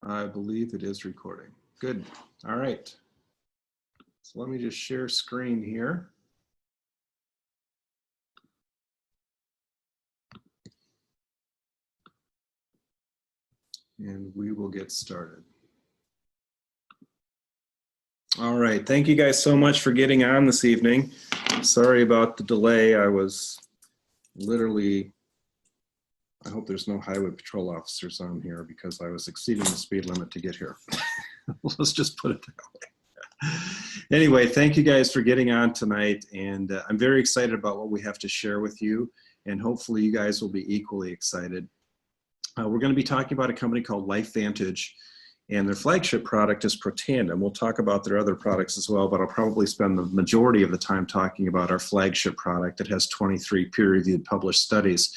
I believe it is recording. Good. All right. So let me just share screen here. And we will get started. All right. Thank you guys so much for getting on this evening. Sorry about the delay. I was literally, I hope there's no highway patrol officers on here because I was exceeding the speed limit to get here. Let's just put it that way. Anyway, thank you guys for getting on tonight. And I'm very excited about what we have to share with you. And hopefully you guys will be equally excited. We're going to be talking about a company called Lifevantage, and their flagship product is Protandim. We'll talk about their other products as well, but I'll probably spend the majority of the time talking about our flagship product that has 23 peer-reviewed published studies.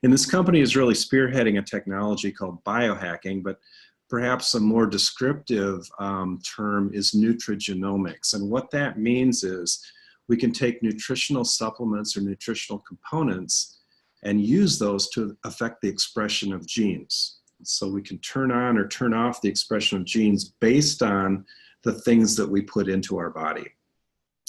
And this company is really spearheading a technology called biohacking, but perhaps a more descriptive term is nutrigenomics. And what that means is we can take nutritional supplements or nutritional components and use those to affect the expression of genes. So we can turn on or turn off the expression of genes based on the things that we put into our body.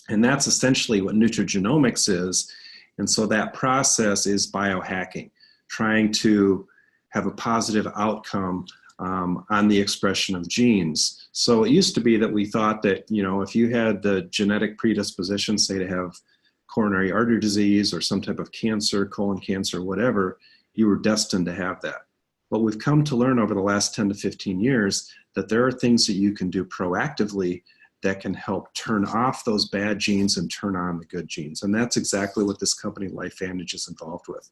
And that's essentially what nutrigenomics is. And so that process is biohacking, trying to have a positive outcome on the expression of genes. So it used to be that we thought that, you know, if you had the genetic predisposition, say to have coronary artery disease or some type of cancer, colon cancer, whatever, you were destined to have that. But we've come to learn over the last 10 to 15 years that there are things that you can do proactively that can help turn off those bad genes and turn on the good genes. And that's exactly what this company Lifevantage is involved with.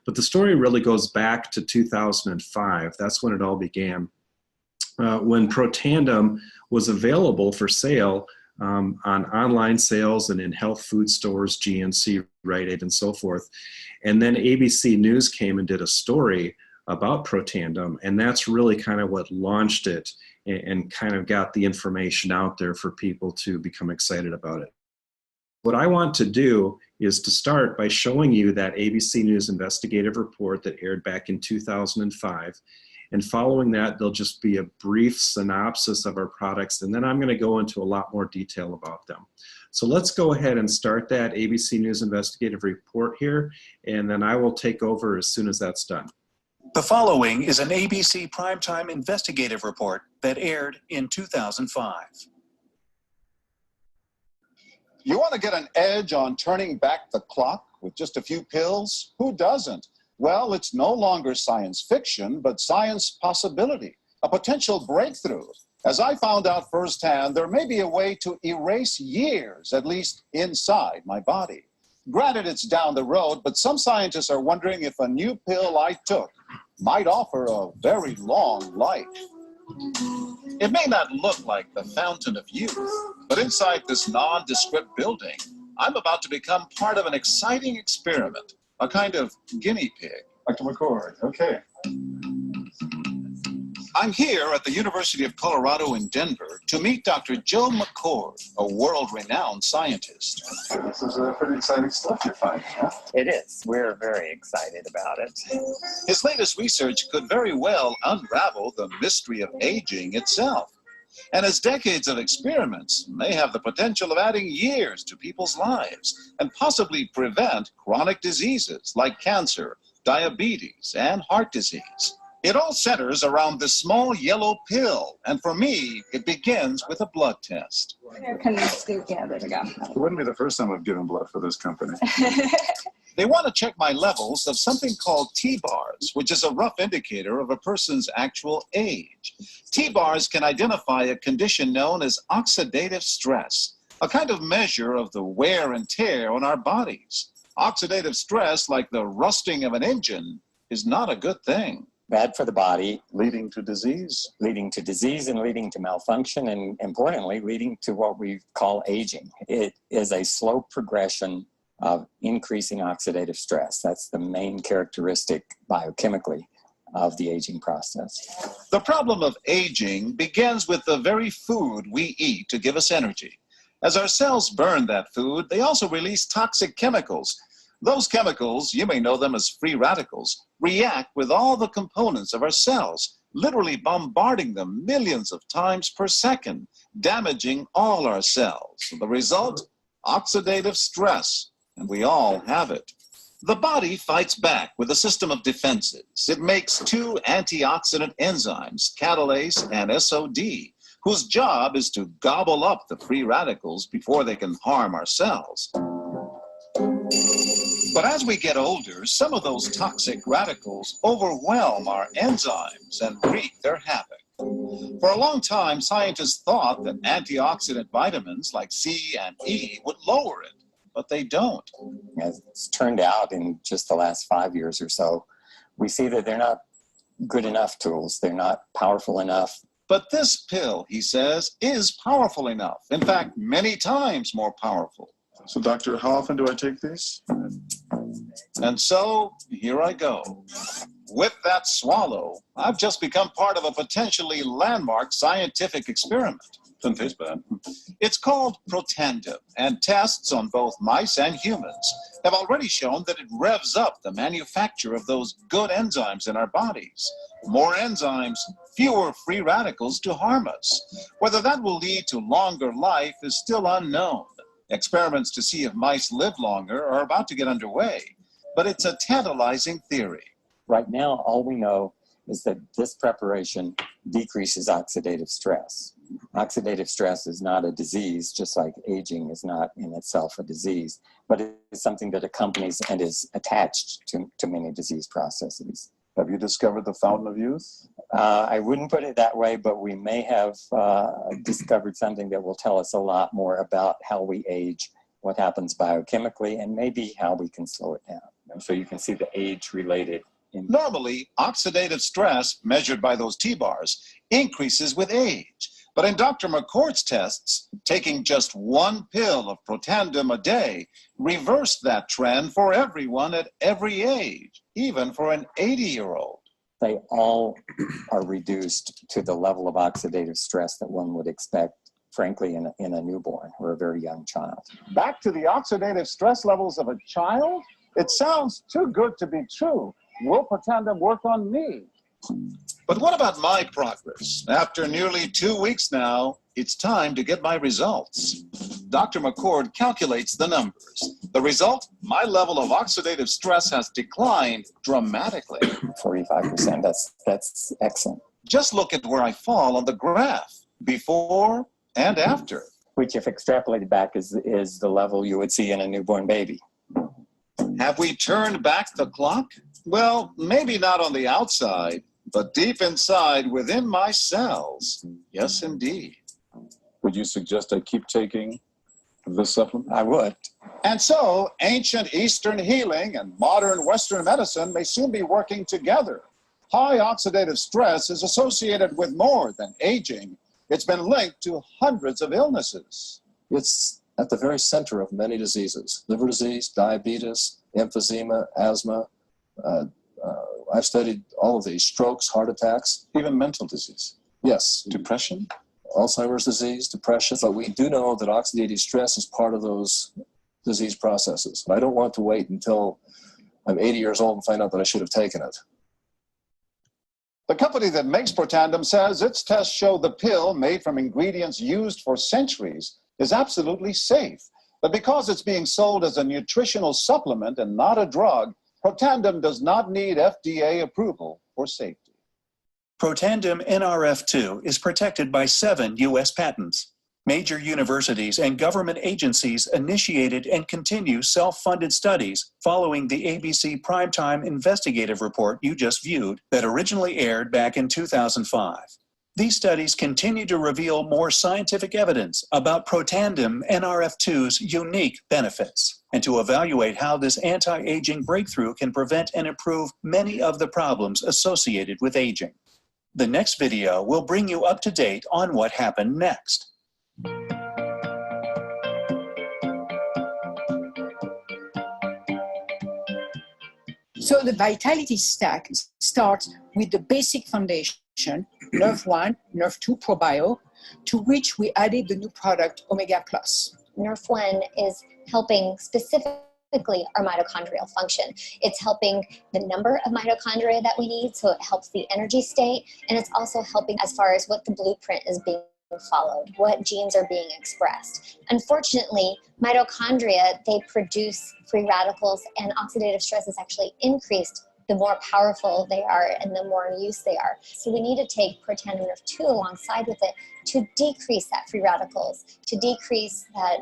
But the story really goes back to 2005. That's when it all began. When Protandim was available for sale on online sales and in health food stores, GNC, Rite Aid, and so forth. And then ABC News came and did a story about Protandim, and that's really kind of what launched it and kind of got the information out there for people to become excited about it. What I want to do is to start by showing you that ABC News investigative report that aired back in 2005. And following that, there'll just be a brief synopsis of our products, and then I'm going to go into a lot more detail about them. So let's go ahead and start that ABC News investigative report here, and then I will take over as soon as that's done. The following is an ABC Primetime investigative report that aired in 2005. You want to get an edge on turning back the clock with just a few pills? Who doesn't? Well, it's no longer science fiction, but science possibility, a potential breakthrough. As I found out firsthand, there may be a way to erase years, at least inside my body. Granted, it's down the road, but some scientists are wondering if a new pill I took might offer a very long life. It may not look like the fountain of youth, but inside this nondescript building, I'm about to become part of an exciting experiment, a kind of guinea pig. Dr. McCord, okay. I'm here at the University of Colorado in Denver to meet Dr. Joe McCord, a world-renowned scientist. This is pretty exciting stuff you're finding, huh? It is. We're very excited about it. His latest research could very well unravel the mystery of aging itself. And his decades of experiments may have the potential of adding years to people's lives and possibly prevent chronic diseases like cancer, diabetes, and heart disease. It all centers around this small yellow pill, and for me, it begins with a blood test. Here, can you scoot? Yeah, there we go. It wouldn't be the first time I've given blood for this company. They want to check my levels of something called T-bars, which is a rough indicator of a person's actual age. T-bars can identify a condition known as oxidative stress, a kind of measure of the wear and tear on our bodies. Oxidative stress, like the rusting of an engine, is not a good thing. Bad for the body, Leading to disease. leading to disease and leading to malfunction, and importantly, leading to what we call aging. It is a slow progression of increasing oxidative stress. That's the main characteristic biochemically of the aging process. The problem of aging begins with the very food we eat to give us energy. As our cells burn that food, they also release toxic chemicals. Those chemicals, you may know them as free radicals, react with all the components of our cells, literally bombarding them millions of times per second, damaging all our cells. The result? Oxidative stress, and we all have it. The body fights back with a system of defenses. It makes two antioxidant enzymes, catalase and SOD, whose job is to gobble up the free radicals before they can harm our cells. But as we get older, some of those toxic radicals overwhelm our enzymes and wreak their havoc. For a long time, scientists thought that antioxidant vitamins like C and E would lower it, but they don't. As it's turned out in just the last 5 years or so, we see that they're not good enough tools. They're not powerful enough. But this pill, he says, is powerful enough. In fact, many times more powerful. So, doctor, how often do I take these? And so, here I go. With that swallow, I've just become part of a potentially landmark scientific experiment. Doesn't taste bad. It's called Protandim, and tests on both mice and humans have already shown that it revs up the manufacture of those good enzymes in our bodies. More enzymes, fewer free radicals to harm us. Whether that will lead to longer life is still unknown. Experiments to see if mice live longer are about to get underway, but it's a tantalizing theory. Right now, all we know is that this preparation decreases oxidative stress. Oxidative stress is not a disease, just like aging is not in itself a disease, but it is something that accompanies and is attached to many disease processes. Have you discovered the fountain of youth? I wouldn't put it that way, but we may have discovered something that will tell us a lot more about how we age, what happens biochemically, and maybe how we can slow it down. So you can see the age-related. Normally, oxidative stress, measured by those T-bars, increases with age. But in Dr. McCord's tests, taking just one pill of Protandim a day reversed that trend for everyone at every age, even for an 80-year-old. They all are reduced to the level of oxidative stress that one would expect, frankly, in a newborn or a very young child. Back to the oxidative stress levels of a child? It sounds too good to be true. Will Protandim work on me? But what about my progress? After nearly 2 weeks now, it's time to get my results. Dr. McCord calculates the numbers. The result? My level of oxidative stress has declined dramatically. 45%, that's excellent. Just look at where I fall on the graph, before and after. Which, if extrapolated back, is the level you would see in a newborn baby. Have we turned back the clock? Well, maybe not on the outside, but deep inside within my cells. Yes, indeed. Would you suggest I keep taking this supplement? I would. And so, ancient Eastern healing and modern Western medicine may soon be working together. High oxidative stress is associated with more than aging. It's been linked to hundreds of illnesses. It's at the very center of many diseases: liver disease, diabetes, emphysema, asthma. I've studied all of these: strokes, heart attacks. Even mental disease? Yes. Depression? Alzheimer's disease, depression. But we do know that oxidative stress is part of those disease processes. I don't want to wait until I'm 80 years old and find out that I should have taken it. The company that makes Protandim says its tests show the pill, made from ingredients used for centuries, is absolutely safe. But because it's being sold as a nutritional supplement and not a drug, Protandim does not need FDA approval for safety. Protandim NRF2 is protected by 7 U.S. patents. Major universities and government agencies initiated and continue self-funded studies following the ABC Primetime Investigative Report you just viewed that originally aired back in 2005. These studies continue to reveal more scientific evidence about Protandim NRF2's unique benefits and to evaluate how this anti-aging breakthrough can prevent and improve many of the problems associated with aging. The next video will bring you up to date on what happened next. So the vitality stack starts with the basic foundation, Nerve 1, Nerve 2 ProBio, to which we added the new product Omega Plus. Nerve 1 is helping specifically specifically our mitochondrial function. It's helping the number of mitochondria that we need, so it helps the energy state, and it's also helping as far as what the blueprint is being followed, what genes are being expressed. Unfortunately, mitochondria, they produce free radicals, and oxidative stress is actually increased the more powerful they are and the more in use they are. So we need to take protandim Nerf2 alongside with it to decrease that free radicals, to decrease that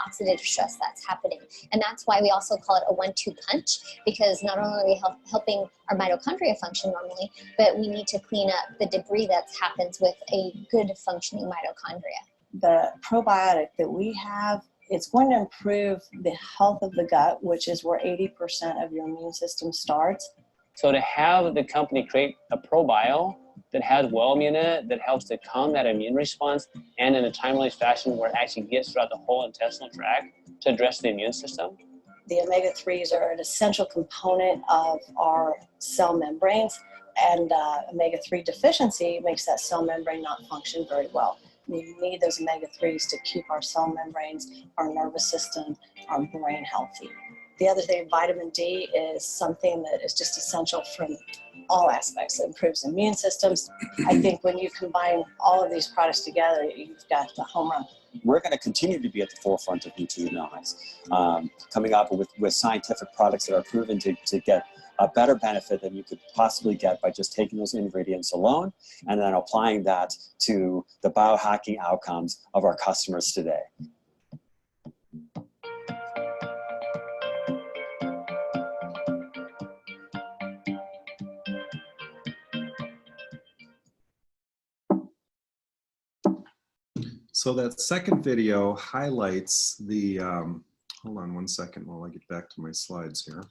oxidative stress that's happening. And that's why we also call it a 1-2 punch, because not only are we helping our mitochondria function normally, but we need to clean up the debris that happens with a good functioning mitochondria. The probiotic that we have, it's going to improve the health of the gut, which is where 80% of your immune system starts. So to have the company create a probio that has well-immune in it, that helps to calm that immune response, and in a timely fashion where it actually gets throughout the whole intestinal tract to address the immune system. The omega-3s are an essential component of our cell membranes, and omega-3 deficiency makes that cell membrane not function very well. We need those omega-3s to keep our cell membranes, our nervous system, our brain healthy. The other thing, vitamin D, is something that is just essential from all aspects. It improves immune systems. I think when you combine all of these products together, you've got the home run. We're going to continue to be at the forefront of nutrigenomics, coming up with scientific products that are proven to get a better benefit than you could possibly get by just taking those ingredients alone and then applying that to the biohacking outcomes of our customers today. So that second video highlights the, hold on one second while I get back to my slides here.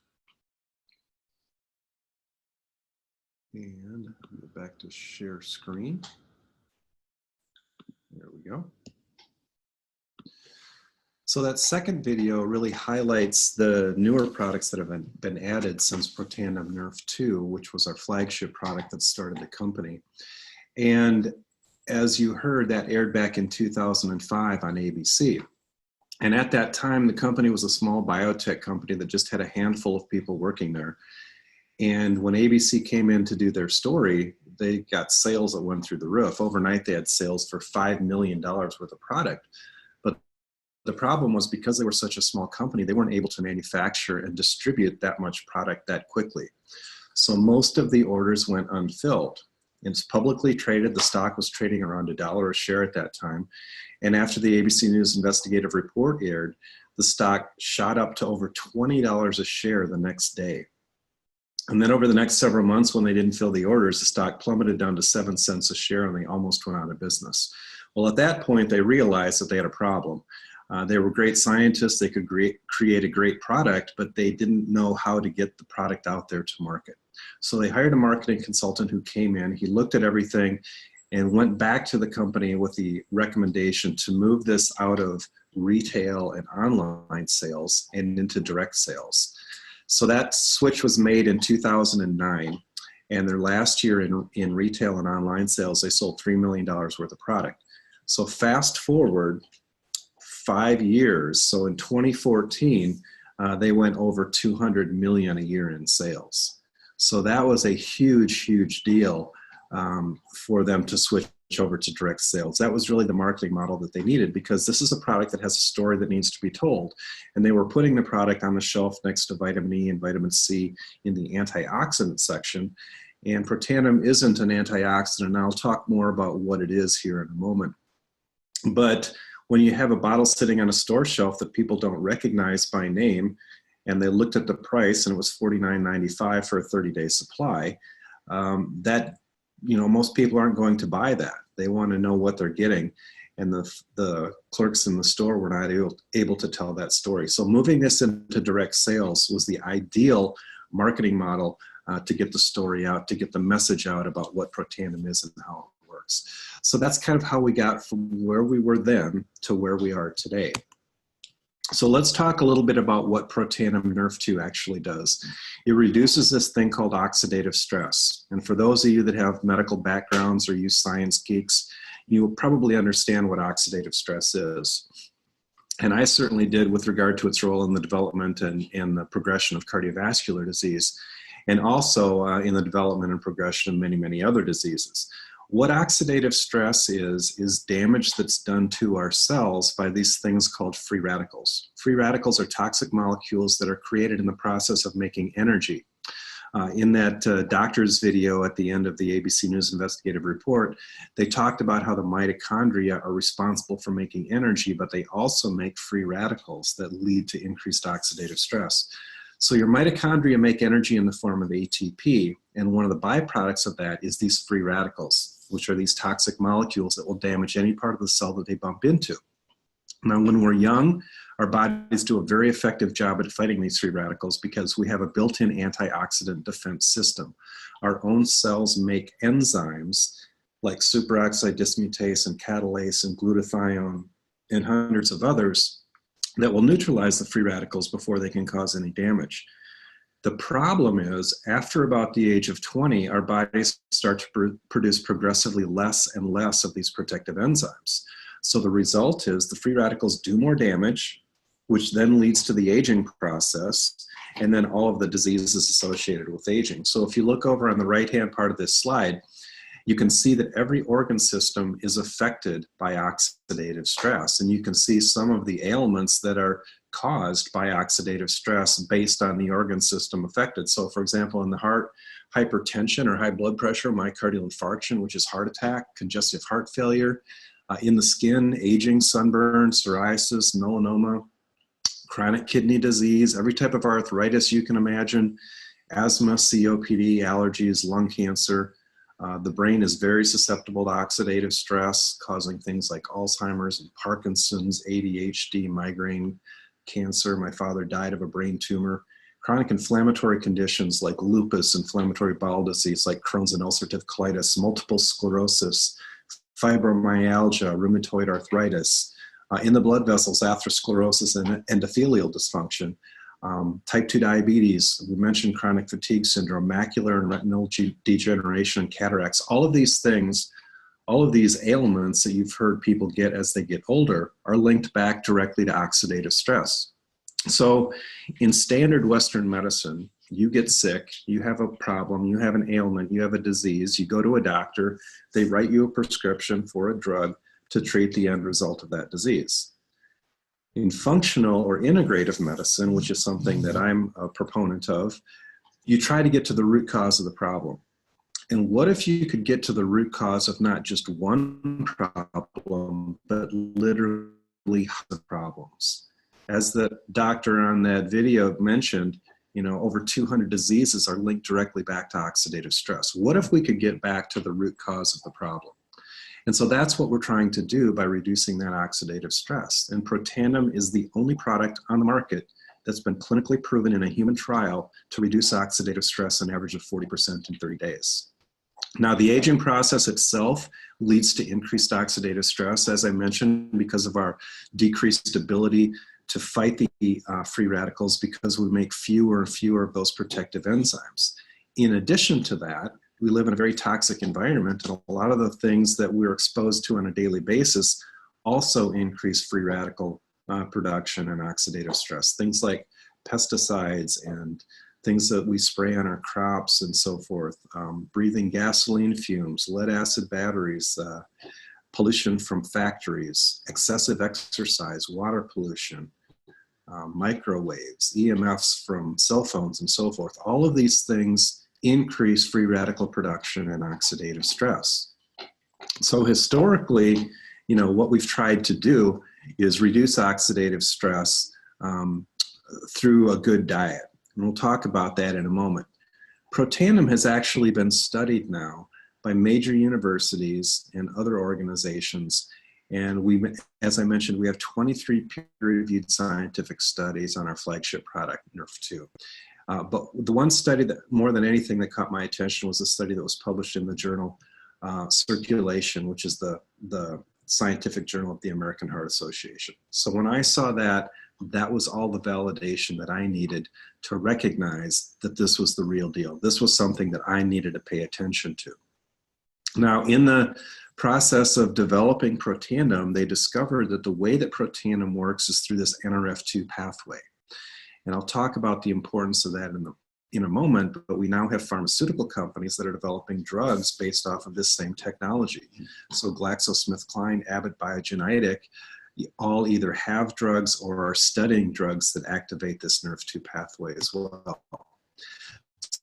And go back to share screen. There we go. So that second video really highlights the newer products that have been added since Protandim Nerf2, which was our flagship product that started the company. And as you heard, that aired back in 2005 on ABC. And at that time, the company was a small biotech company that just had a handful of people working there. And when ABC came in to do their story, they got sales that went through the roof. Overnight, they had sales for $5 million worth of product. But the problem was, because they were such a small company, they weren't able to manufacture and distribute that much product that quickly. So most of the orders went unfilled. It's publicly traded. The stock was trading around $1 a share at that time. And after the ABC News investigative report aired, the stock shot up to over $20 a share the next day. And then over the next several months, when they didn't fill the orders, the stock plummeted down to 7 cents a share, and they almost went out of business. Well, at that point, they realized that they had a problem. They were great scientists. They could create a great product, but they didn't know how to get the product out there to market. So they hired a marketing consultant who came in. He looked at everything and went back to the company with the recommendation to move this out of retail and online sales and into direct sales. So that switch was made in 2009. And their last year in retail and online sales, they sold $3 million worth of product. So fast forward 5 years. So in 2014, they went over 200 million a year in sales. So that was a huge, huge deal for them to switch over to direct sales. That was really the marketing model that they needed, because this is a product that has a story that needs to be told. And they were putting the product on the shelf next to vitamin E and vitamin C in the antioxidant section. And Protandim isn't an antioxidant, and I'll talk more about what it is here in a moment. But when you have a bottle sitting on a store shelf that people don't recognize by name, and they looked at the price and it was $49.95 for a 30-day supply, that, you know, most people aren't going to buy that. They want to know what they're getting. And the clerks in the store were not able to tell that story. So moving this into direct sales was the ideal marketing model to get the story out, to get the message out about what Protandim is and how it works. So that's kind of how we got from where we were then to where we are today. So let's talk a little bit about what Protandim Nerf2 actually does. It reduces this thing called oxidative stress. And for those of you that have medical backgrounds or you science geeks, you will probably understand what oxidative stress is. And I certainly did with regard to its role in the development and the progression of cardiovascular disease, and also in the development and progression of many, many other diseases. What oxidative stress is damage that's done to our cells by these things called free radicals. Free radicals are toxic molecules that are created in the process of making energy. In that doctor's video at the end of the ABC News investigative report, they talked about how the mitochondria are responsible for making energy, but they also make free radicals that lead to increased oxidative stress. So your mitochondria make energy in the form of ATP, and one of the byproducts of that is these free radicals, which are these toxic molecules that will damage any part of the cell that they bump into. Now, when we're young, our bodies do a very effective job at fighting these free radicals because we have a built-in antioxidant defense system. Our own cells make enzymes like superoxide dismutase and catalase and glutathione and hundreds of others that will neutralize the free radicals before they can cause any damage. The problem is, after about the age of 20, our bodies start to produce progressively less and less of these protective enzymes. So the result is the free radicals do more damage, which then leads to the aging process, and then all of the diseases associated with aging. So if you look over on the right-hand part of this slide, you can see that every organ system is affected by oxidative stress, and you can see some of the ailments that are caused by oxidative stress based on the organ system affected. So for example, in the heart, hypertension or high blood pressure, myocardial infarction, which is heart attack, congestive heart failure. In the skin, aging, sunburn, psoriasis, melanoma, chronic kidney disease, every type of arthritis you can imagine, asthma, COPD, allergies, lung cancer. The brain is very susceptible to oxidative stress, causing things like Alzheimer's and Parkinson's, ADHD, migraine, cancer. My father died of a brain tumor. Chronic inflammatory conditions like lupus, inflammatory bowel disease like Crohn's and ulcerative colitis, multiple sclerosis, fibromyalgia, rheumatoid arthritis, in the blood vessels, atherosclerosis and endothelial dysfunction, type 2 diabetes, we mentioned chronic fatigue syndrome, macular and retinal degeneration and cataracts. All of these things, all of these ailments that you've heard people get as they get older are linked back directly to oxidative stress. So in standard Western medicine, you get sick, you have a problem, you have an ailment, you have a disease, you go to a doctor, they write you a prescription for a drug to treat the end result of that disease. In functional or integrative medicine, which is something that I'm a proponent of, you try to get to the root cause of the problem. And what if you could get to the root cause of not just one problem, but literally hundreds of problems? As the doctor on that video mentioned, over 200 diseases are linked directly back to oxidative stress. What if we could get back to the root cause of the problem? And so that's what we're trying to do by reducing that oxidative stress. And Protandim is the only product on the market that's been clinically proven in a human trial to reduce oxidative stress an average of 40% in 30 days. Now, the aging process itself leads to increased oxidative stress, as I mentioned, because of our decreased ability to fight the free radicals because we make fewer and fewer of those protective enzymes. In addition to that, we live in a very toxic environment, and a lot of the things that we're exposed to on a daily basis also increase free radical production and oxidative stress. Things like pesticides and things that we spray on our crops and so forth, breathing gasoline fumes, lead acid batteries, pollution from factories, excessive exercise, water pollution, microwaves, EMFs from cell phones and so forth. All of these things increase free radical production and oxidative stress. So historically, what we've tried to do is reduce oxidative stress through a good diet. And we'll talk about that in a moment. Protandim has actually been studied now by major universities and other organizations. And as I mentioned, we have 23 peer-reviewed scientific studies on our flagship product, NRF2. But the one study that more than anything that caught my attention was a study that was published in the journal Circulation, which is the scientific journal of the American Heart Association. So when I saw that, that was all the validation that I needed to recognize that this was the real deal. This was something that I needed to pay attention to. Now, in the process of developing Protandim, they discovered that the way that Protandim works is through this NRF2 pathway. And I'll talk about the importance of that in a moment, but we now have pharmaceutical companies that are developing drugs based off of this same technology. So GlaxoSmithKline, Abbott Biogenetic, all either have drugs or are studying drugs that activate this NRF2 pathway as well.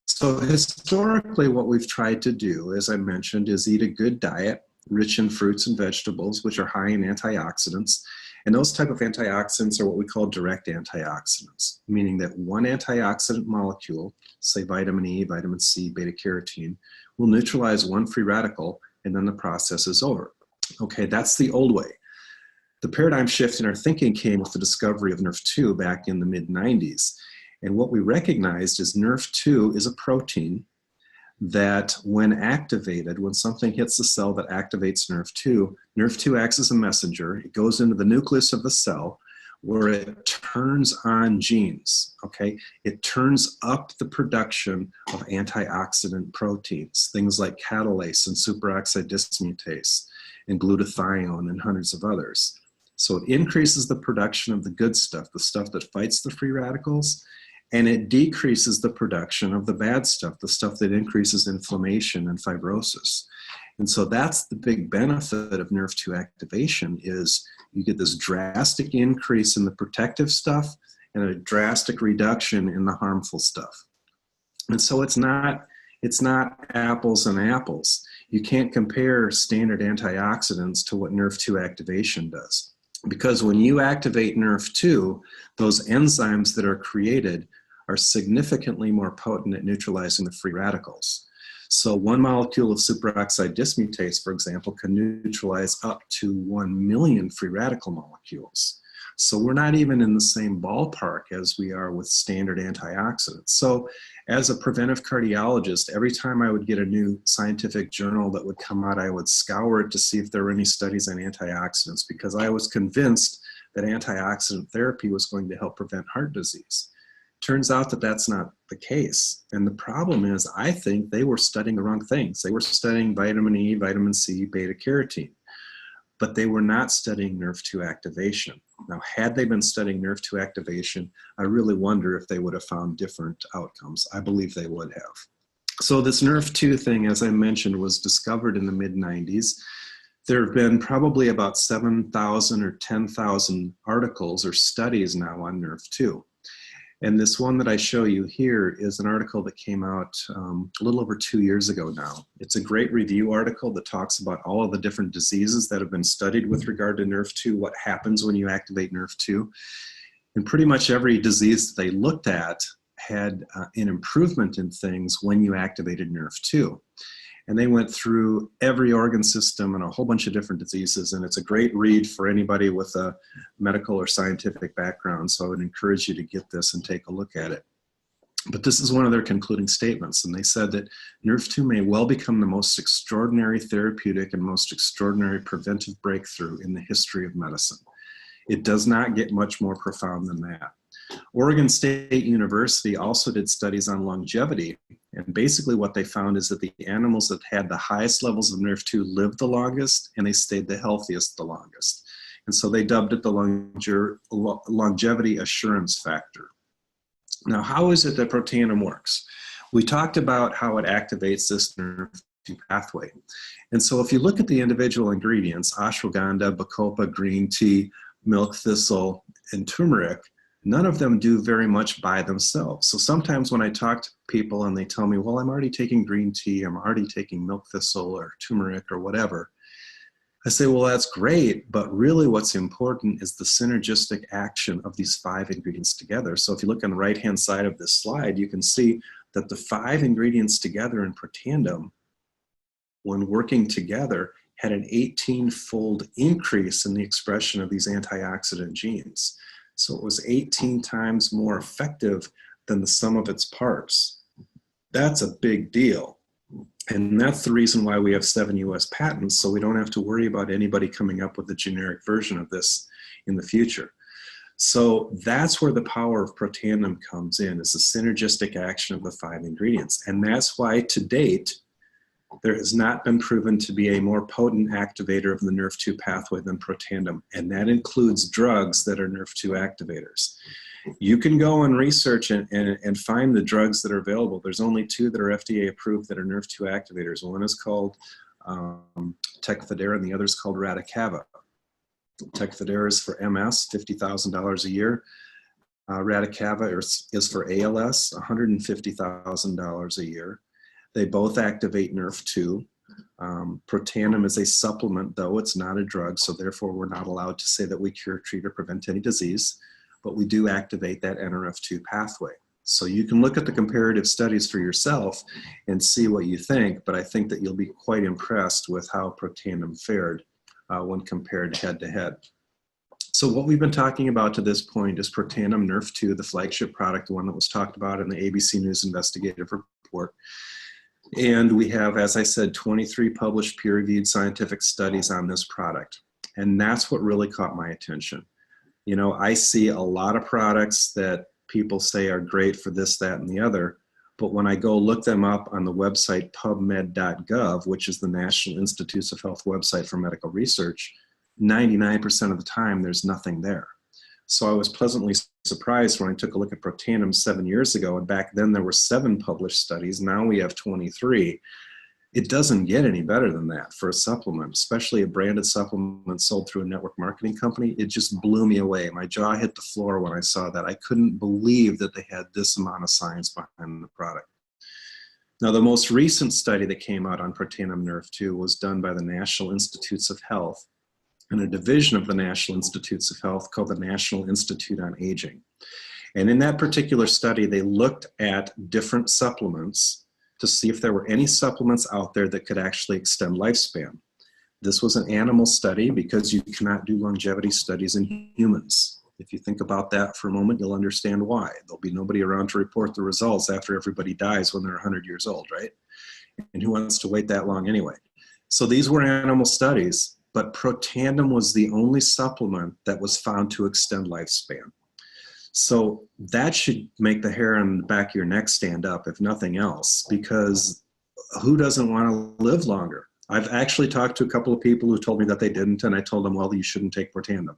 So historically, what we've tried to do, as I mentioned, is eat a good diet, rich in fruits and vegetables, which are high in antioxidants. And those type of antioxidants are what we call direct antioxidants, meaning that one antioxidant molecule, say vitamin E, vitamin C, beta carotene, will neutralize one free radical, and then the process is over. Okay, that's the old way. The paradigm shift in our thinking came with the discovery of NRF2 back in the mid-90s. And what we recognized is NRF2 is a protein that when activated, when something hits the cell that activates NRF2, NRF2 acts as a messenger. It goes into the nucleus of the cell where it turns on genes, okay? It turns up the production of antioxidant proteins, things like catalase and superoxide dismutase and glutathione and hundreds of others. So it increases the production of the good stuff, the stuff that fights the free radicals, and it decreases the production of the bad stuff, the stuff that increases inflammation and fibrosis. And so that's the big benefit of NRF2 activation is you get this drastic increase in the protective stuff and a drastic reduction in the harmful stuff. And so it's not apples and apples. You can't compare standard antioxidants to what NRF2 activation does. Because when you activate NRF2, those enzymes that are created are significantly more potent at neutralizing the free radicals. So one molecule of superoxide dismutase, for example, can neutralize up to 1 million free radical molecules. So we're not even in the same ballpark as we are with standard antioxidants. So as a preventive cardiologist, every time I would get a new scientific journal that would come out, I would scour it to see if there were any studies on antioxidants because I was convinced that antioxidant therapy was going to help prevent heart disease. Turns out that that's not the case. And the problem is, I think they were studying the wrong things. They were studying vitamin E, vitamin C, beta carotene, but they were not studying NRF2 activation. Now, had they been studying NRF2 activation, I really wonder if they would have found different outcomes. I believe they would have. So this NRF2 thing, as I mentioned, was discovered in the mid-90s. There have been probably about 7,000 or 10,000 articles or studies now on NRF2. And this one that I show you here is an article that came out a little over 2 years ago now. It's a great review article that talks about all of the different diseases that have been studied with regard to NRF2, what happens when you activate NRF2. And pretty much every disease that they looked at had an improvement in things when you activated NRF2. And they went through every organ system and a whole bunch of different diseases. And it's a great read for anybody with a medical or scientific background. So I would encourage you to get this and take a look at it. But this is one of their concluding statements. And they said that NRF2 may well become the most extraordinary therapeutic and most extraordinary preventive breakthrough in the history of medicine. It does not get much more profound than that. Oregon State University also did studies on longevity, and basically what they found is that the animals that had the highest levels of NRF2 lived the longest and they stayed the healthiest the longest. And so they dubbed it the longevity assurance factor. Now, how is it that Protandim works? We talked about how it activates this NRF2 pathway. And so if you look at the individual ingredients, ashwagandha, bacopa, green tea, milk thistle, and turmeric, none of them do very much by themselves. So sometimes when I talk to people and they tell me, well, I'm already taking green tea, I'm already taking milk thistle or turmeric or whatever, I say, well, that's great, but really what's important is the synergistic action of these 5 ingredients together. So if you look on the right-hand side of this slide, you can see that the 5 ingredients together in Protandim, when working together, had an 18-fold increase in the expression of these antioxidant genes. So it was 18 times more effective than the sum of its parts. That's a big deal. And that's the reason why we have 7 US patents, so we don't have to worry about anybody coming up with a generic version of this in the future. So that's where the power of Protandim comes in, is the synergistic action of the 5 ingredients. And that's why to date, There has not been proven to be a more potent activator of the NRF2 pathway than Protandim, and that includes drugs that are NRF2 activators. You can go and research and find the drugs that are available. There's only 2 that are FDA approved that are NRF2 activators. One is called Tecfidera, and the other is called Radicava. Tecfidera is for MS, $50,000 a year. Radicava is for ALS, $150,000 a year. They both activate NRF2. Protandim is a supplement, though it's not a drug, so therefore we're not allowed to say that we cure, treat, or prevent any disease, but we do activate that NRF2 pathway. So you can look at the comparative studies for yourself and see what you think, but I think that you'll be quite impressed with how Protandim fared when compared head to head. So what we've been talking about to this point is Protandim NRF2, the flagship product, the one that was talked about in the ABC News investigative report. And we have, as I said, 23 published peer-reviewed scientific studies on this product. And that's what really caught my attention. You know, I see a lot of products that people say are great for this, that, and the other, but when I go look them up on the website pubmed.gov, which is the National Institutes of Health website for medical research, 99% of the time there's nothing there. So I was pleasantly surprised when I took a look at Protandim 7 years ago, and back then there were 7 published studies. Now we have 23. It doesn't get any better than that for a supplement, especially a branded supplement sold through a network marketing company. It just blew me away. My jaw hit the floor when I saw that. I couldn't believe that they had this amount of science behind the product. Now, the most recent study that came out on Protandim NRF2 was done by the National Institutes of Health and a division of the National Institutes of Health called the National Institute on Aging. And in that particular study, they looked at different supplements to see if there were any supplements out there that could actually extend lifespan. This was an animal study because you cannot do longevity studies in humans. If you think about that for a moment, you'll understand why. There'll be nobody around to report the results after everybody dies when they're 100 years old, right? And who wants to wait that long anyway? So these were animal studies, but Protandim was the only supplement that was found to extend lifespan. So that should make the hair on the back of your neck stand up, if nothing else, because who doesn't want to live longer? I've actually talked to a couple of people who told me that they didn't, and I told them, well, you shouldn't take Protandim then.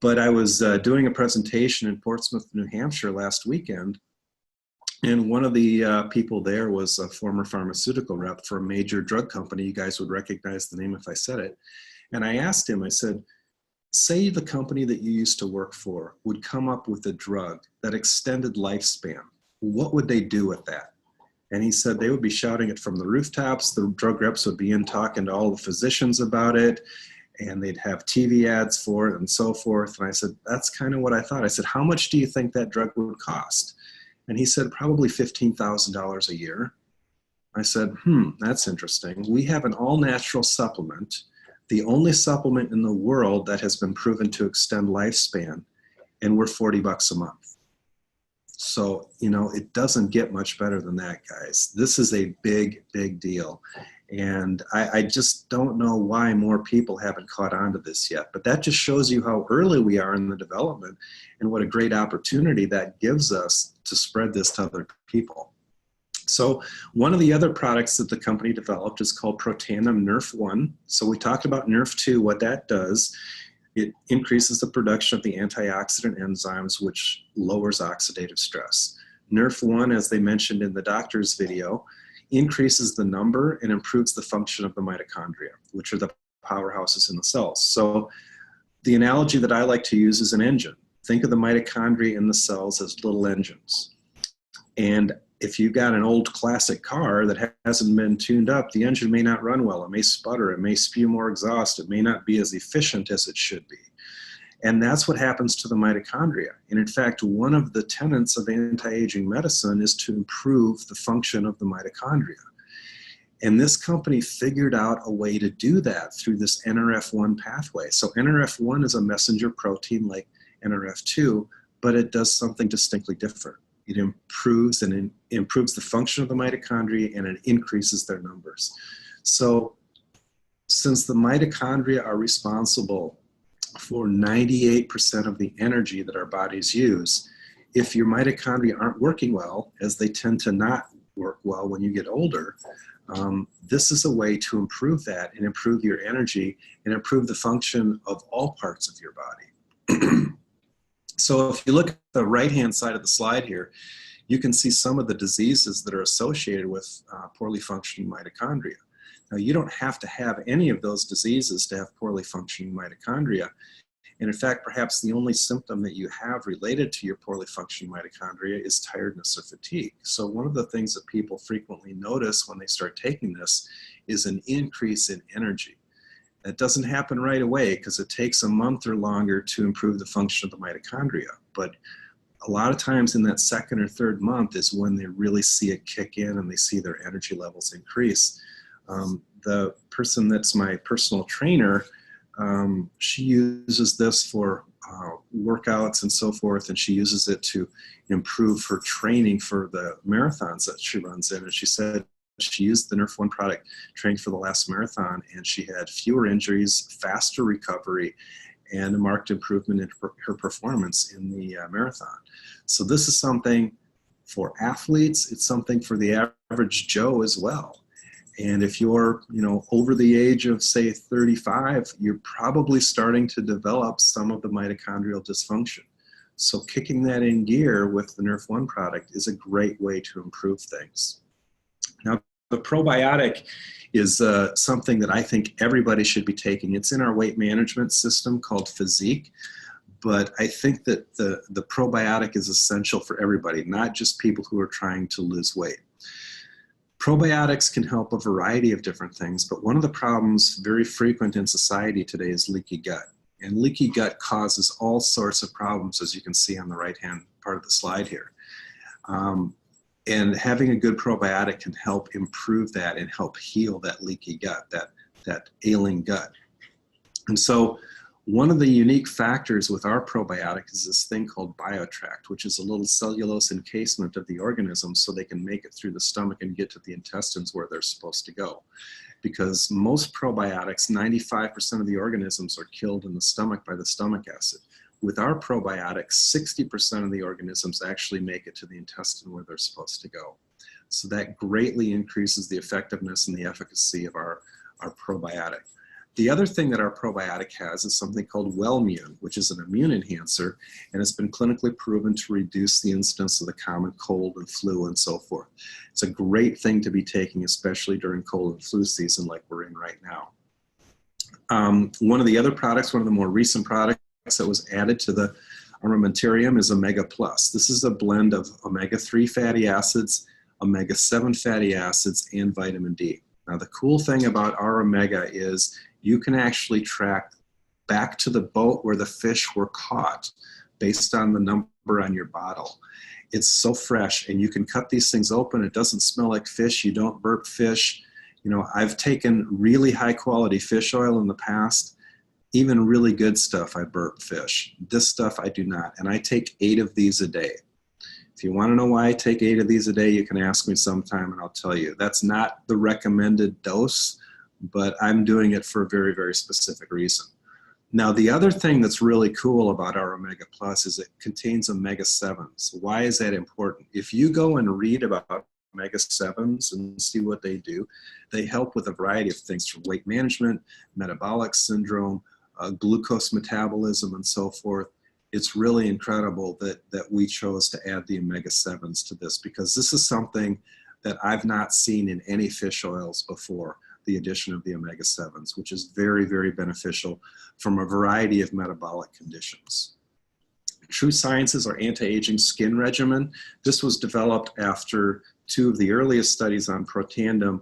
But I was doing a presentation in Portsmouth, New Hampshire last weekend, and one of the people there was a former pharmaceutical rep for a major drug company. You guys would recognize the name if I said it. And I asked him, I said, say the company that you used to work for would come up with a drug that extended lifespan. What would they do with that? And he said they would be shouting it from the rooftops. The drug reps would be in talking to all the physicians about it, and they'd have TV ads for it and so forth. And I said, that's kind of what I thought. I said, how much do you think that drug would cost? And he said, probably $15,000 a year. I said, that's interesting. We have an all-natural supplement, the only supplement in the world that has been proven to extend lifespan, and we're $40 a month. So, you know, it doesn't get much better than that, guys. This is a big, big deal. And I just don't know why more people haven't caught on to this yet. But that just shows you how early we are in the development and what a great opportunity that gives us to spread this to other people. So one of the other products that the company developed is called Protandim NRF1. So we talked about NRF2, what that does. It increases the production of the antioxidant enzymes, which lowers oxidative stress. NRF1, as they mentioned in the doctor's video, increases the number and improves the function of the mitochondria, which are the powerhouses in the cells. So the analogy that I like to use is an engine. Think of the mitochondria in the cells as little engines. And if you've got an old classic car that hasn't been tuned up, the engine may not run well. It may sputter. It may spew more exhaust. It may not be as efficient as it should be. And that's what happens to the mitochondria. And in fact, one of the tenets of anti-aging medicine is to improve the function of the mitochondria. And this company figured out a way to do that through this NRF1 pathway. So NRF1 is a messenger protein like NRF2, but it does something distinctly different. It improves the function of the mitochondria, and it increases their numbers. So since the mitochondria are responsible for 98% of the energy that our bodies use, if your mitochondria aren't working well, as they tend to not work well when you get older, This is a way to improve that and improve your energy and improve the function of all parts of your body. So if you look at the right-hand side of the slide here, you can see some of the diseases that are associated with poorly functioning mitochondria. Now, you don't have to have any of those diseases to have poorly functioning mitochondria. And in fact, perhaps the only symptom that you have related to your poorly functioning mitochondria is tiredness or fatigue. So one of the things that people frequently notice when they start taking this is an increase in energy. That doesn't happen right away because it takes a month or longer to improve the function of the mitochondria. But a lot of times in that second or third month is when they really see it kick in and they see their energy levels increase. The person that's my personal trainer, she uses this for workouts and so forth, and she uses it to improve her training for the marathons that she runs in. And she said she used the Nerf One product training for the last marathon, and she had fewer injuries, faster recovery, and a marked improvement in her performance in the marathon. So this is something for athletes. It's something for the average Joe as well. And if you're, over the age of, say, 35, you're probably starting to develop some of the mitochondrial dysfunction. So kicking that in gear with the Nerf One product is a great way to improve things. Now, the probiotic is something that I think everybody should be taking. It's in our weight management system called Physique, but I think that the probiotic is essential for everybody, not just people who are trying to lose weight. Probiotics can help a variety of different things, but one of the problems very frequent in society today is leaky gut. And leaky gut causes all sorts of problems, as you can see on the right-hand part of the slide here. And having a good probiotic can help improve that and help heal that leaky gut, that ailing gut. And so one of the unique factors with our probiotic is this thing called biotract, which is a little cellulose encasement of the organism so they can make it through the stomach and get to the intestines where they're supposed to go. Because most probiotics, 95% of the organisms are killed in the stomach by the stomach acid. With our probiotics, 60% of the organisms actually make it to the intestine where they're supposed to go. So that greatly increases the effectiveness and the efficacy of our probiotic. The other thing that our probiotic has is something called Wellmune, which is an immune enhancer, and it's been clinically proven to reduce the incidence of the common cold and flu and so forth. It's a great thing to be taking, especially during cold and flu season like we're in right now. One of the other products, one of the more recent products that was added to the armamentarium is Omega Plus. This is a blend of omega-3 fatty acids, omega-7 fatty acids, and vitamin D. Now, the cool thing about our omega is you can actually track back to the boat where the fish were caught based on the number on your bottle. It's so fresh, and you can cut these things open. It doesn't smell like fish. You don't burp fish. I've taken really high quality fish oil in the past. Even really good stuff, I burp fish. This stuff I do not, and I take 8 of these a day. If you want to know why I take 8 of these a day, you can ask me sometime and I'll tell you. That's not the recommended dose, but I'm doing it for a very, very specific reason. Now, the other thing that's really cool about our Omega Plus is it contains omega-7s. Why is that important? If you go and read about omega-7s and see what they do, they help with a variety of things from weight management, metabolic syndrome, glucose metabolism, and so forth. It's really incredible that we chose to add the omega-7s to this, because this is something that I've not seen in any fish oils before, the addition of the omega-7s, which is very, very beneficial from a variety of metabolic conditions. True Sciences, our anti-aging skin regimen. This was developed after 2 of the earliest studies on Protandim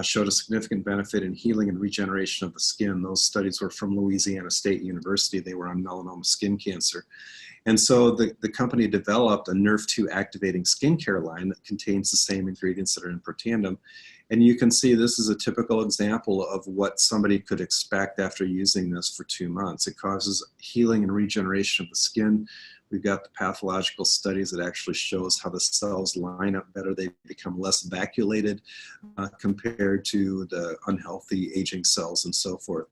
showed a significant benefit in healing and regeneration of the skin. Those studies were from Louisiana State University. They were on melanoma skin cancer. And so the company developed a Nerf2 activating skincare line that contains the same ingredients that are in Protandim. And you can see this is a typical example of what somebody could expect after using this for 2 months. It causes healing and regeneration of the skin. We've got the pathological studies that actually shows how the cells line up better. They become less vacuolated compared to the unhealthy aging cells and so forth.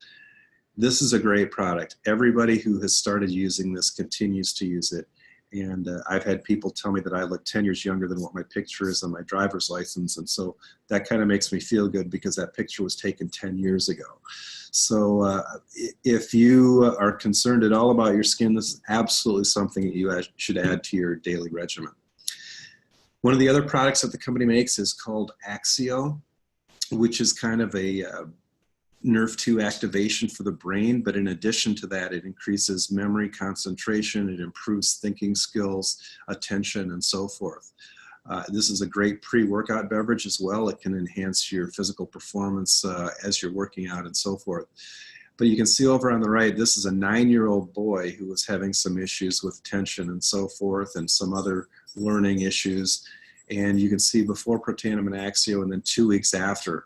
This is a great product. Everybody who has started using this continues to use it. And I've had people tell me that I look 10 years younger than what my picture is on my driver's license. And so that kind of makes me feel good because that picture was taken 10 years ago. So if you are concerned at all about your skin, this is absolutely something that you should add to your daily regimen. One of the other products that the company makes is called Axio, which is kind of a nerve 2 activation for the brain, but in addition to that, it increases memory, concentration, it improves thinking skills, attention, and so forth. This is a great pre-workout beverage as well. It can enhance your physical performance as you're working out and so forth. But you can see over on the right, this is a 9-year-old boy who was having some issues with attention and so forth, and some other learning issues. And you can see before Protandim and Axio, and then 2 weeks after.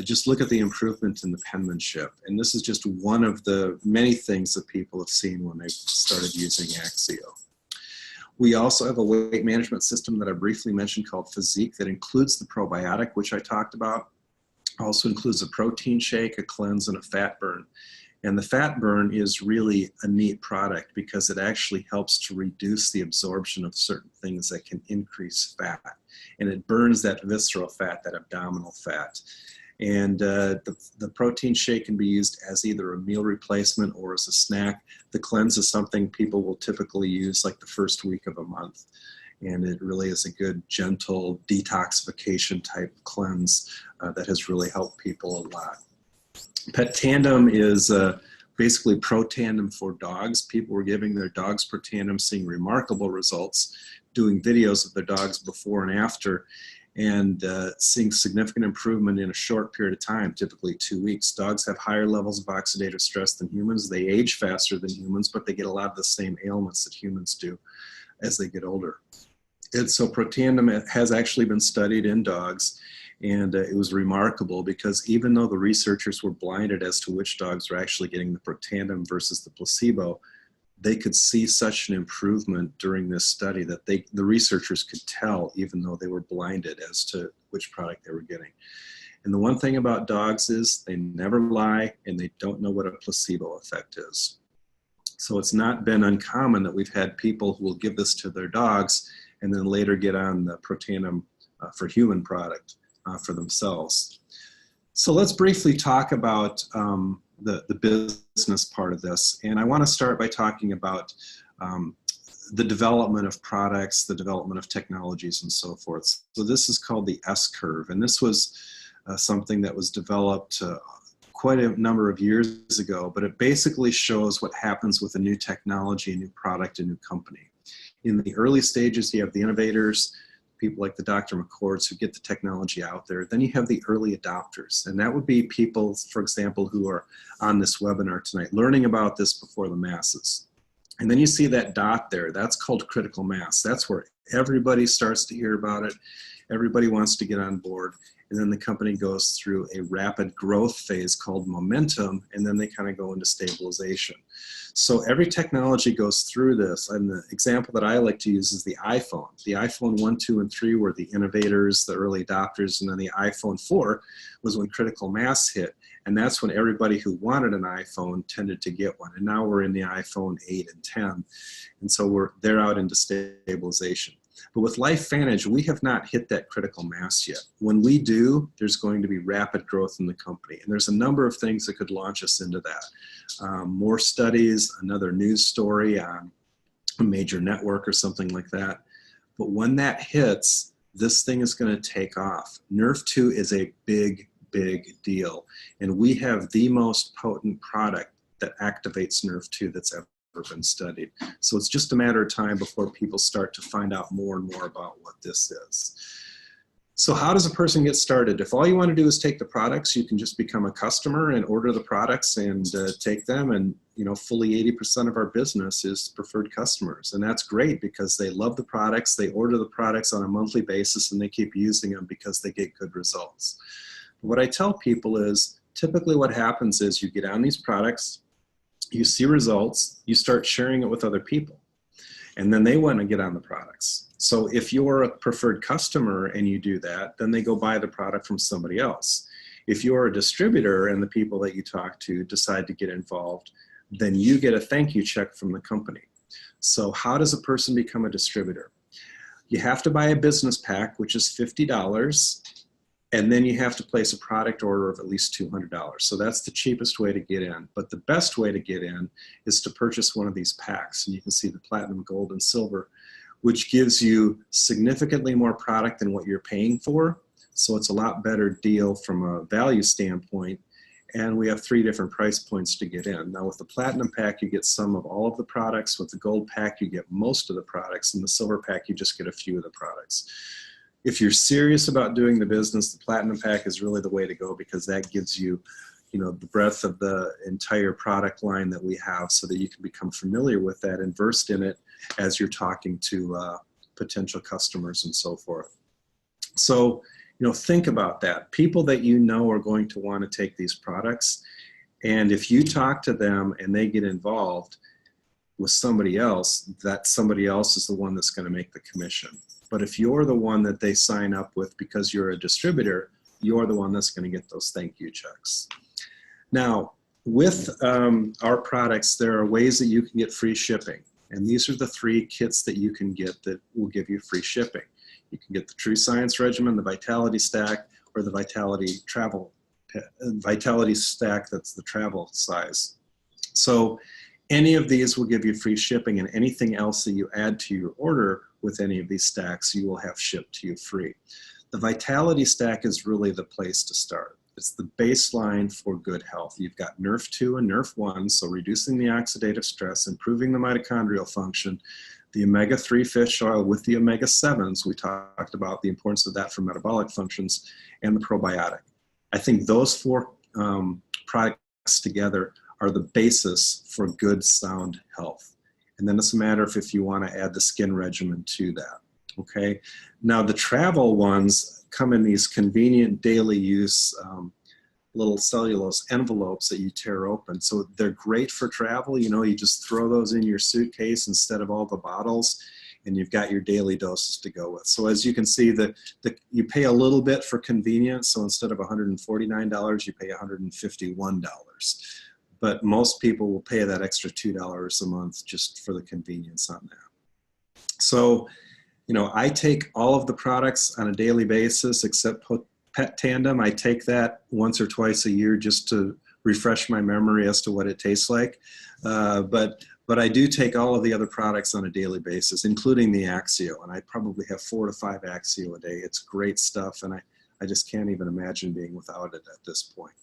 Just look at the improvement in the penmanship. And this is just one of the many things that people have seen when they've started using Axio. We also have a weight management system that I briefly mentioned called Physique that includes the probiotic, which I talked about. Also includes a protein shake, a cleanse, and a fat burn. And the fat burn is really a neat product because it actually helps to reduce the absorption of certain things that can increase fat. And it burns that visceral fat, that abdominal fat. And the protein shake can be used as either a meal replacement or as a snack. The cleanse is something people will typically use like the first week of a month. And it really is a good, gentle detoxification type cleanse that has really helped people a lot. Protandim is basically Protandim for dogs. People were giving their dogs Protandim, seeing remarkable results, doing videos of their dogs before and after, and seeing significant improvement in a short period of time, typically 2 weeks. Dogs have higher levels of oxidative stress than humans. They age faster than humans, but they get a lot of the same ailments that humans do as they get older. And so Protandim has actually been studied in dogs, and it was remarkable because even though the researchers were blinded as to which dogs were actually getting the Protandim versus the placebo, they could see such an improvement during this study that the researchers could tell even though they were blinded as to which product they were getting. And the one thing about dogs is they never lie and they don't know what a placebo effect is. So it's not been uncommon that we've had people who will give this to their dogs and then later get on the Protandim for human product for themselves. So let's briefly talk about the business part of this. And I want to start by talking about the development of products, the development of technologies, and so forth. So this is called the S-curve. And this was something that was developed quite a number of years ago, but it basically shows what happens with a new technology, a new product, a new company. In the early stages, you have the innovators, people like the Dr. McCords who get the technology out there. Then you have the early adopters, and that would be people, for example, who are on this webinar tonight, learning about this before the masses. And then you see that dot there, that's called critical mass. That's where everybody starts to hear about it. Everybody wants to get on board. And then the company goes through a rapid growth phase called momentum, and then they kind of go into stabilization. So every technology goes through this, and the example that I like to use is the iPhone. The iPhone 1, 2, and 3 were the innovators, the early adopters, and then the iPhone 4 was when critical mass hit, and that's when everybody who wanted an iPhone tended to get one. And now we're in the iPhone 8 and 10, and so they're out into stabilization. But with Lifevantage, we have not hit that critical mass yet. When we do, there's going to be rapid growth in the company. And there's a number of things that could launch us into that. More studies, another news story on a major network or something like that. But when that hits, this thing is going to take off. Nerve 2 is a big, big deal. And we have the most potent product that activates Nerve 2 that's ever been studied. So it's just a matter of time before people start to find out more and more about what this is. So how does a person get started? If all you want to do is take the products, you can just become a customer and order the products and take them. And fully 80% of our business is preferred customers. And that's great because they love the products, they order the products on a monthly basis, and they keep using them because they get good results. What I tell people is typically what happens is you get on these products, you see results, you start sharing it with other people, and then they want to get on the products. So if you're a preferred customer and you do that, then they go buy the product from somebody else. If you're a distributor and the people that you talk to decide to get involved, then you get a thank you check from the company. So how does a person become a distributor? You have to buy a business pack, which is $50, and then you have to place a product order of at least $200. So that's the cheapest way to get in. But the best way to get in is to purchase one of these packs. And you can see the platinum, gold, and silver, which gives you significantly more product than what you're paying for. So it's a lot better deal from a value standpoint. And we have 3 different price points to get in. Now with the platinum pack, you get some of all of the products. With the gold pack, you get most of the products. And the silver pack, you just get a few of the products. If you're serious about doing the business, the platinum pack is really the way to go, because that gives you, the breadth of the entire product line that we have, so that you can become familiar with that and versed in it as you're talking to potential customers and so forth. So, think about that. People that you know are going to want to take these products, and if you talk to them and they get involved with somebody else, that somebody else is the one that's going to make the commission. But if you're the one that they sign up with because you're a distributor, you're the one that's going to get those thank you checks. Now, with our products, there are ways that you can get free shipping. And these are the 3 kits that you can get that will give you free shipping. You can get the True Science Regimen, the Vitality Stack, or the Vitality Stack that's the travel size. So any of these will give you free shipping, and anything else that you add to your order with any of these stacks, you will have shipped to you free. The Vitality Stack is really the place to start. It's the baseline for good health. You've got Nerf 2 and Nerf 1, so reducing the oxidative stress, improving the mitochondrial function, the omega-3 fish oil with the omega-7s, we talked about the importance of that for metabolic functions, and the probiotic. I think those 4 products together are the basis for good, sound health. And then it's a matter of if you want to add the skin regimen to that, okay? Now the travel ones come in these convenient daily use little cellulose envelopes that you tear open. So they're great for travel. You just throw those in your suitcase instead of all the bottles, and you've got your daily doses to go with. So as you can see, you pay a little bit for convenience. So instead of $149, you pay $151. But most people will pay that extra $2 a month just for the convenience on that. So, I take all of the products on a daily basis except Pet Tandem. I take that once or twice a year just to refresh my memory as to what it tastes like. But I do take all of the other products on a daily basis, including the Axio. And I probably have 4 to 5 Axio a day. It's great stuff, and I just can't even imagine being without it at this point.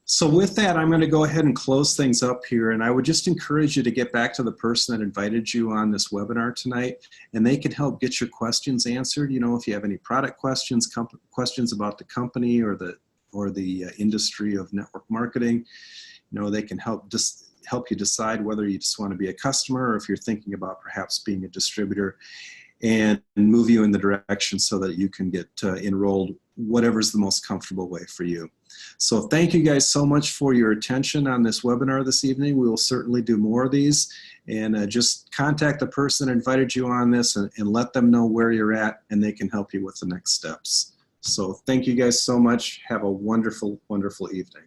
So with that, I'm going to go ahead and close things up here, and I would just encourage you to get back to the person that invited you on this webinar tonight, and they can help get your questions answered. If you have any product questions, questions about the company or the industry of network marketing, they can help you decide whether you just want to be a customer, or if you're thinking about perhaps being a distributor, and move you in the direction so that you can get enrolled, whatever's the most comfortable way for you. So thank you guys so much for your attention on this webinar this evening. We will certainly do more of these, and just contact the person that invited you on this and let them know where you're at, and they can help you with the next steps. So thank you guys so much. Have a wonderful, wonderful evening.